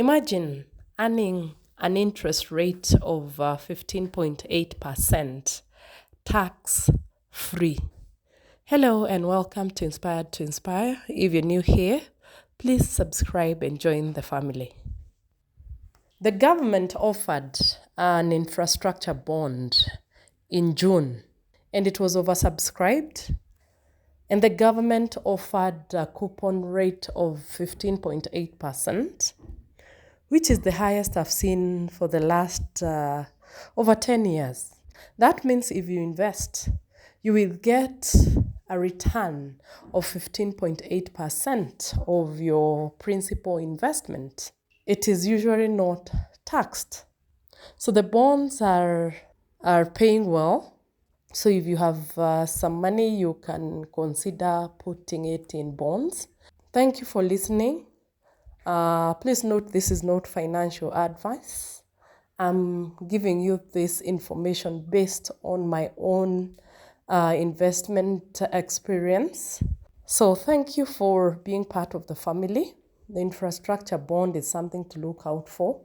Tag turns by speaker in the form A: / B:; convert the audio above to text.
A: Imagine earning an interest rate of 15.8% tax free. Hello and welcome to Inspired to Inspire. If you're new here, please subscribe and join the family. The government offered an infrastructure bond in June and it was oversubscribed. And the government offered a coupon rate of 15.8%, which is the highest I've seen for the last over 10 years. That means if you invest, you will get a return of 15.8% of your principal investment. It is usually not taxed. So the bonds are paying well. So if you have some money, you can consider putting it in bonds. Thank you for listening. Please note this is not financial advice. I'm giving you this information based on my own investment experience. So thank you for being part of the family. The infrastructure bond is something to look out for.